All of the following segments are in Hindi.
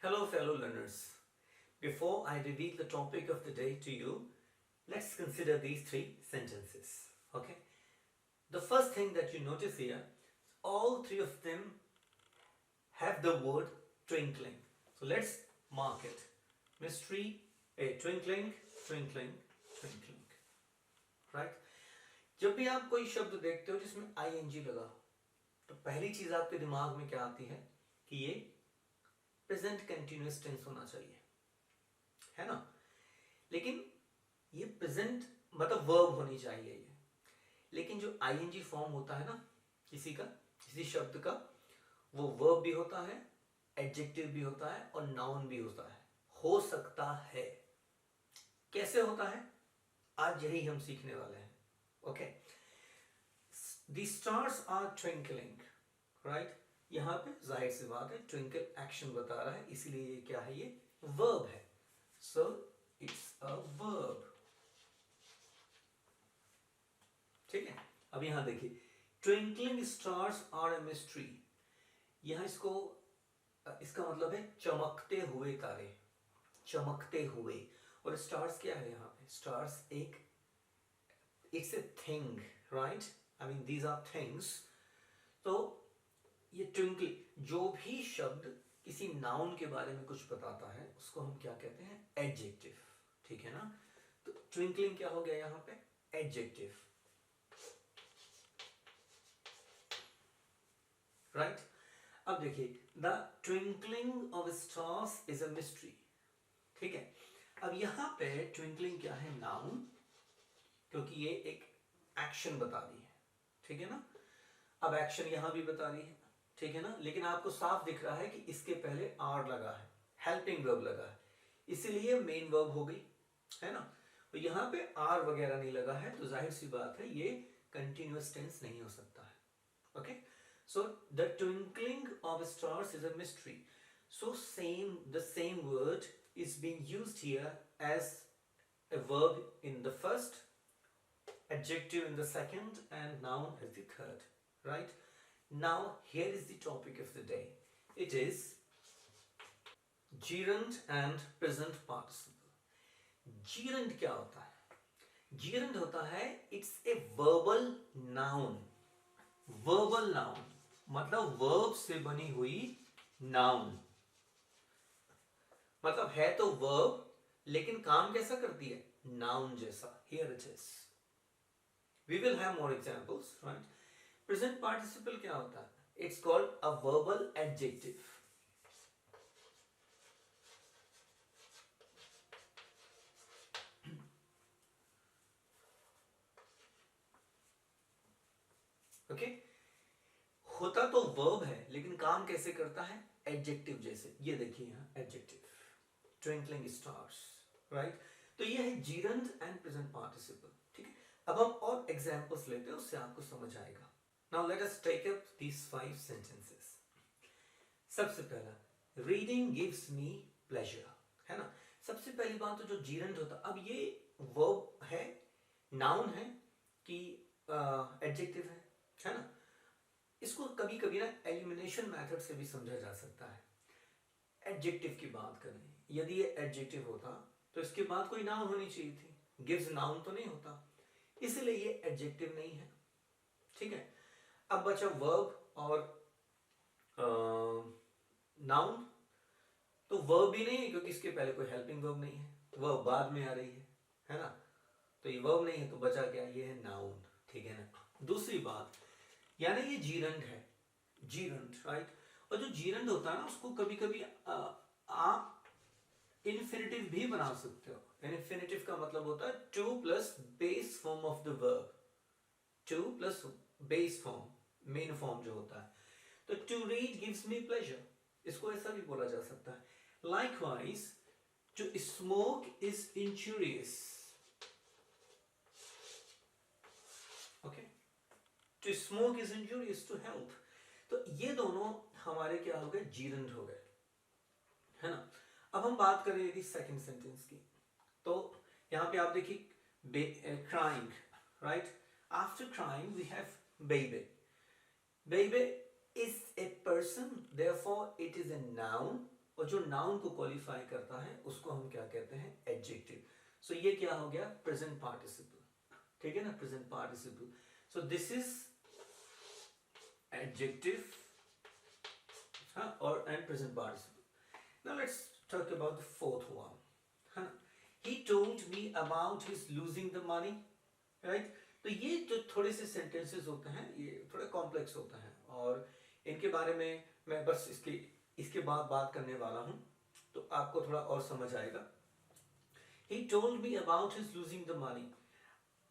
Hello, fellow learners. Before I reveal the topic of the day to you, let's consider these three sentences. Okay? The first thing that you notice here, all three of them have the word twinkling. So let's mark it. Mystery, twinkling, twinkling, twinkling. Right? जब भी आप कोई शब्द देखते हो जिसमें ing लगा तो पहली चीज आपके दिमाग में क्या आती है कि ये प्रेजेंट कंटिन्यूअस टेंस होना चाहिए, है ना। लेकिन ये प्रेजेंट मतलब वर्ब होनी चाहिए ये, लेकिन जो आईएनजी फॉर्म होता है ना किसी शब्द का, वो वर्ब भी होता है, एडजेक्टिव भी होता है और नाउन भी होता है, हो सकता है। कैसे होता है आज यही हम सीखने वाले हैं। Okay, the stars are twinkling, right. यहां पे जाहिर सी बात है ट्विंकल एक्शन बता रहा है, इसलिए ये क्या है, ये वर्ब है। So it's a verb. ठीक है, अब यहां देखिए, twinkling stars are a mystery. यहां इसका मतलब है चमकते हुए तारे, चमकते हुए। और स्टार्स क्या है यहाँ पे, stars it's a thing, right. I mean these are things. तो ये ट्विंकल, जो भी शब्द किसी नाउन के बारे में कुछ बताता है उसको हम क्या कहते हैं, एडजेक्टिव। ठीक है ना। तो ट्विंकलिंग क्या हो गया यहां पे, एडजेक्टिव, राइट। अब देखिए, the twinkling of stars is a mystery. ठीक है, अब यहां पे ट्विंकलिंग क्या है, नाउन, क्योंकि ये एक एक्शन बता रही है। ठीक है ना। अब एक्शन यहां भी बता रही है, ठीक है ना। लेकिन आपको साफ दिख रहा है कि इसके पहले आर लगा है, हेल्पिंग वर्ब लगा है, इसीलिए मेन वर्ब हो गई, है ना। तो यहां पे आर वगैरह नहीं लगा है, तो जाहिर सी बात है ये कंटिन्यूअस टेंस नहीं हो सकता है। Okay, so the twinkling of stars is a mystery. So the same word is being used here as a verb in the first, adjective in the second, and noun as the third, right? Now here is the topic of the day. It is gerund and present participle. gerund क्या होता है, gerund होता है it's a verbal noun. verbal noun मतलब verb से बनी हुई noun, मतलब है तो verb लेकिन काम कैसा करती है, noun जैसा। here it is, we will have more examples, right? Present participle क्या होता है, it's called a verbal adjective. Okay, होता तो वर्ब है लेकिन काम कैसे करता है, एडजेक्टिव जैसे। ये देखिए यहाँ एडजेक्टिव, ट्विंकलिंग स्टार्स, राइट। तो ये है जीरंड एंड प्रेजेंट पार्टिसिपल। ठीक है, अब हम और एग्जांपल्स लेते हैं, उससे आपको समझ आएगा। Now let us take up these 5 sentences. सबसे पहला, रीडिंग गिव्स मी प्लेजर, है ना। सबसे पहली बात तो जो जीरंड होता, अब ये वर्ब है, नाउन है कि एडजेक्टिव है ना। इसको कभी कभी ना एलिमिनेशन मेथड से भी समझा जा सकता है। एडजेक्टिव की बात करें, यदि ये एडजेक्टिव होता तो इसके बाद कोई नाउन होनी चाहिए थी, गिव्स नाउन तो नहीं होता, इसलिए ये एडजेक्टिव नहीं है। ठीक है, अब बचा वर्ब और नाउन। तो वर्ब भी नहीं है क्योंकि इसके पहले कोई हेल्पिंग वर्ब नहीं है, वर्ब बाद में आ रही है ना। तो ये वर्ब नहीं है तो बचा क्या, ये है नाउन। ठीक है ना। दूसरी बात, यानी ये जीरंड है, जीरंड, राइट। और जो जीरंड होता है ना उसको कभी कभी आप इन्फिनिटिव भी बना सकते हो। इन्फिनिटिव का मतलब होता है to plus base form of the verb, to plus base form, main form जो होता है। तो to read gives me pleasure, इसको ऐसा भी बोला जा सकता है। Likewise, to smoke is injurious. Okay? To smoke is injurious to health. तो ये दोनों हमारे क्या हो गए, जीरंड हो गए, है ना। अब हम बात करें यदि सेकंड सेंटेंस की, तो यहां पे आप देखिए crying, right? After crying we have baby. Baby is a person, therefore it is a noun. और जो नाउन को क्वालिफाई करता है उसको हम क्या कहते हैं, एडजेक्टिव। सो ये क्या हो गया, प्रेजेंट पार्टिसिपल, ठीक है ना, present participle. So this is adjective, हाँ, और and present participle. Now let's talk about the fourth one, है ना, ही told me about his losing the money, right. तो ये जो थोड़े से सेंटेंसेस होते हैं ये थोड़े कॉम्प्लेक्स होते हैं और इनके बारे में मैं बस इसके बाद बात करने वाला हूं, तो आपको थोड़ा और समझ आएगा। He told me about his losing the money।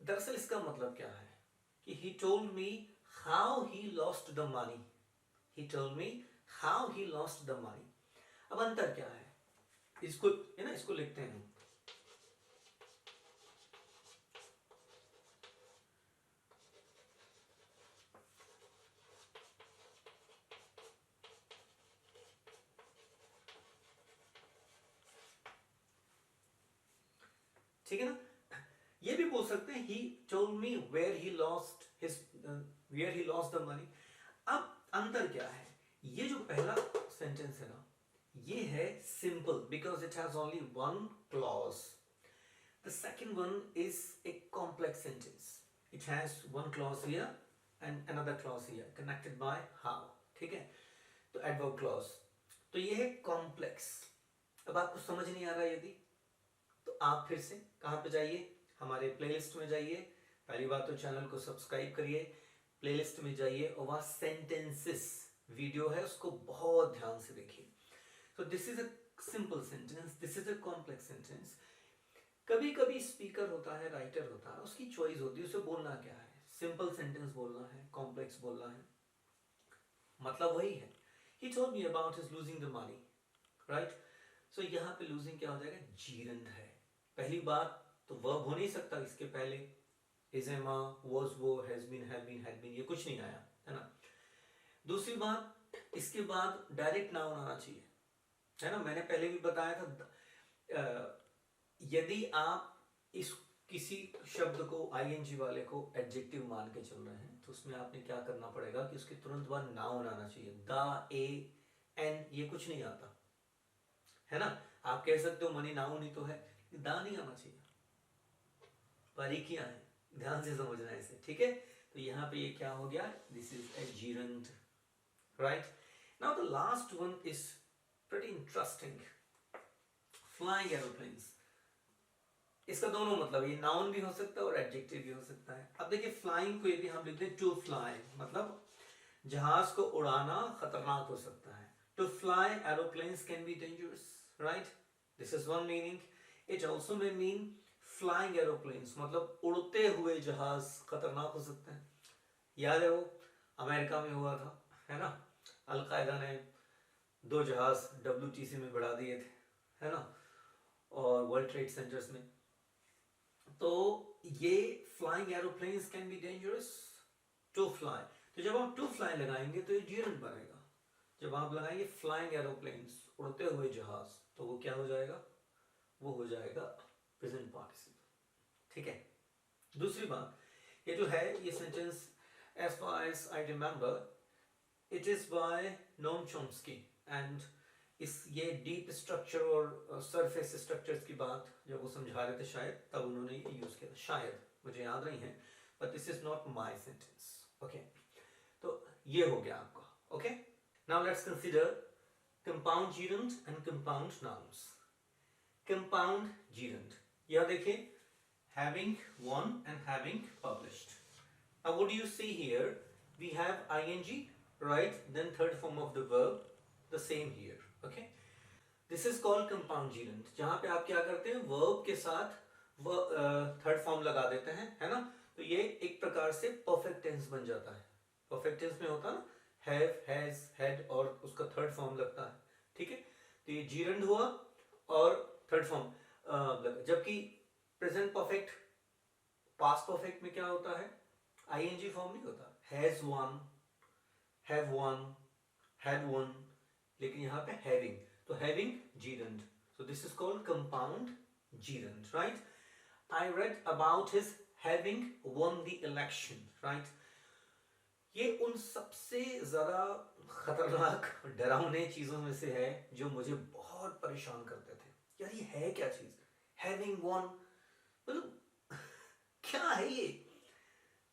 दरअसल इसका मतलब क्या है कि he told me how he lost the money। He told me how he lost the money। अब अंतर क्या है, इसको है ना, इसको लिखते हैं। ठीक है ना, ये भी बोल सकते हैं he told me where he lost his where he lost the money। अब अंतर क्या है, ये जो पहला सेंटेंस है ना, ये है simple because it has only one clause. The second one is a complex sentence, it has one clause here and another clause here connected by how, ठीक है, तो एडवर्ब क्लॉज। तो ये है कॉम्प्लेक्स। अब आपको समझ नहीं आ रहा यदि, तो आप फिर से कहां पे जाइए, हमारे प्लेलिस्ट में जाइए। पहली बात तो चैनल को सब्सक्राइब करिए, प्लेलिस्ट में जाइए और वहां सेंटेंसेस वीडियो है, उसको बहुत ध्यान से देखिए। So this is a simple sentence, this is a complex sentence. कभी कभी स्पीकर होता है, राइटर होता है, उसकी चॉइस होती है उसे बोलना क्या है, सिंपल सेंटेंस बोलना है, कॉम्प्लेक्स बोलना है, मतलब वही है। He told me about his losing the money, right. So यहाँ पे लूजिंग क्या हो जाएगा, जीरंद है। पहली बात तो वर्ब हो नहीं सकता इसके पहले, इज एमा, वॉज वो, has been, have been, had been, ये कुछ नहीं आया, है ना। दूसरी बात, इसके बाद डायरेक्ट नाउन आना चाहिए, है ना। मैंने पहले भी बताया था यदि आप इस किसी शब्द को आईएनजी वाले को एडजेक्टिव मान के चल रहे हैं तो उसमें आपने क्या करना पड़ेगा कि उसके तुरंत बाद नाउन आना चाहिए। द, ए, एन, ये कुछ नहीं आता, है ना। आप कह सकते हो मनी नाउन ही तो है, दा नहीं आना चाहिए। बारीकियां हैं, ध्यान से समझना है इसे, ठीक है। तो यहाँ पे ये क्या हो गया, this is a gerund, right. Now the last one is pretty interesting, flying aeroplanes. इसका दोनों मतलब, ये नाउन भी हो सकता है और एडजेक्टिव भी हो सकता है। अब देखिए फ्लाइंग को यदि हम लिखते हैं टू फ्लाई, मतलब जहाज को उड़ाना खतरनाक हो सकता है। To fly aeroplanes can be dangerous, right, this is one meaning. It also may mean flying aeroplanes, मतलब उड़ते हुए जहाज खतरनाक हो सकते हैं। याद है वो अमेरिका में हुआ था, है ना, अलकायदा ने 2 जहाज WTC में बढ़ा दिए थे, है ना, और वर्ल्ड ट्रेड सेंटर्स में। तो ये flying aeroplanes can be dangerous to fly. तो जब आप टू फ्लाई लगाएंगे तो ये जीरंड बनेगा। जब आप लगाएंगे फ्लाइंग एरोप्लेन्स, उड़ते हुए जहाज, तो वो क्या हो जाएगा, वो हो जाएगा प्रेजेंट पार्टिसिपल, ठीक है। दूसरी बात, ये जो है ये sentence as far as I remember it is by Noam Chomsky and इस ये डीप स्ट्रक्चर और सरफेस स्ट्रक्चर्स की बात जब वो समझा रहे थे शायद तब उन्होंने ये यूज किया था, शायद मुझे याद नहीं है, but this is not my sentence, okay. तो ये हो गया आपका, okay. Now let's consider compound gerund and compound nouns. Compound gerund, यह देखिए, having won and having published। Now what do you see here, we have ing, right, then third form of the verb, the same here, okay। This is called compound gerund, जहां पे आप क्या करते हैं, verb के साथ थर्ड फॉर्म लगा देते हैं, है ना। तो ये एक प्रकार से परफेक्ट टेंस बन जाता है। परफेक्ट टेंस में होता है ना, हैव, हैज, हैड और उसका थर्ड फॉर्म लगता है, ठीक है। तो ये जीरंड हुआ और थर्ड फॉर्म। जबकि प्रेजेंट परफेक्ट, पास्ट परफेक्ट में क्या होता है, आईएनजी फॉर्म नहीं होता, has one, have one, had one, लेकिन यहाँ पे हैविंग, तो having gerund, so this is called compound gerund, right। I read about his having won the election, right। ये उन सबसे ज़्यादा खतरनाक डरावने चीज़ों में से है जो मुझे बहुत परेशान करते थे। यार ये है क्या चीज़? हैविंग वन, मतलब क्या है ये?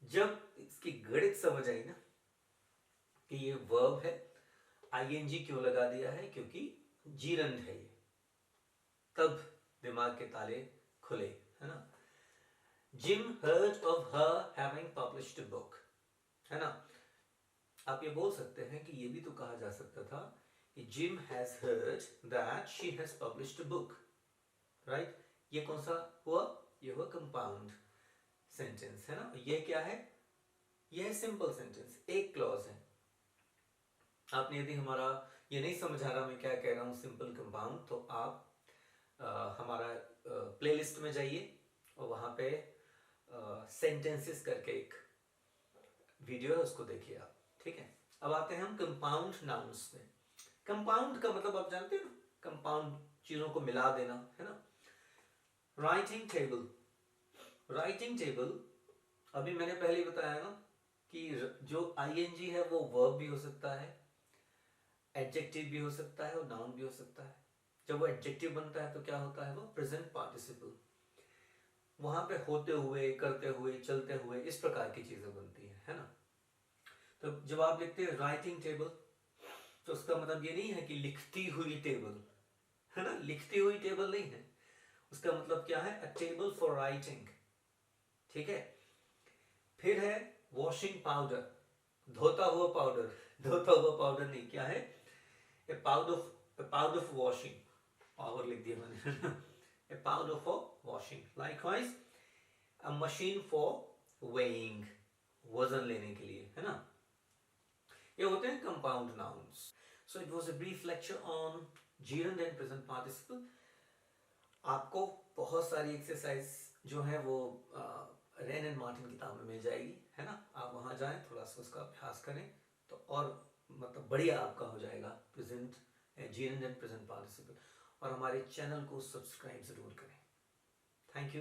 जब इसकी गणित समझ आई ना कि ये वर्ब है, आईएनजी क्यों लगा दिया है, क्योंकि जीरंड है ये, तब दिमाग के ताले खुले, है ना। Gym heard of her having published a book, है ना। आप ये बोल सकते हैं कि ये भी तो कहा जा सकता था कि gym has heard that she has published a book, right. ये कौन सा हुआ? ये हुआ कंपाउंड सेंटेंस, है ना। ये क्या है? ये है सिंपल सेंटेंस, एक क्लॉज है। आपने यदि हमारा ये नहीं समझ आ रहा मैं क्या कह रहा हूँ सिंपल कंपाउंड, तो आप हमारा प्लेलिस्ट में जाइए और वहाँ पे सेंटेंसेस करके एक वीडियो है, उसको देखिए आप, ठीक है। अब आते हैं हम कंपाउंड नाउन्स में। कंपाउंड का मतलब आप जानते हो ना, कंपाउंड चीजों को मिला देना, है ना। राइटिंग टेबल, राइटिंग टेबल, अभी मैंने पहले ही बताया ना कि जो आईएनजी है वो वर्ब भी हो सकता है, एडजेक्टिव भी हो सकता है और नाउन भी हो सकता है। जब वो एडजेक्टिव बनता है तो क्या होता है? वो प्रेजेंट पार्टिसिपल, वहां पे होते हुए, करते हुए, चलते हुए, इस प्रकार की चीजें बनती है ना। तो जब आप लिखते हैं राइटिंग टेबल, तो उसका मतलब ये नहीं है कि लिखती हुई टेबल, है ना, लिखती हुई टेबल नहीं है। उसका मतलब क्या है? अ टेबल फॉर राइटिंग, ठीक है। फिर है वॉशिंग पाउडर, धोता हुआ पाउडर, धोता हुआ पाउडर नहीं, क्या है? A powder of washing, power लिख दिया मैंने a powder for washing. Likewise a machine for weighing, वजन लेने के लिए, है ना। ये होते हैं compound nouns. So it was a brief lecture on gerund and present participle. आपको बहुत सारी एक्सरसाइज जो है वो रेन एंड मार्टिन किताब में मिल जाएगी, है ना। आप वहाँ जाएं, थोड़ा सा उसका अभ्यास करें तो और मतलब बढ़िया आपका हो जाएगा present, gerund and present participle. और हमारे चैनल को सब्सक्राइब जरूर करें। Thank you.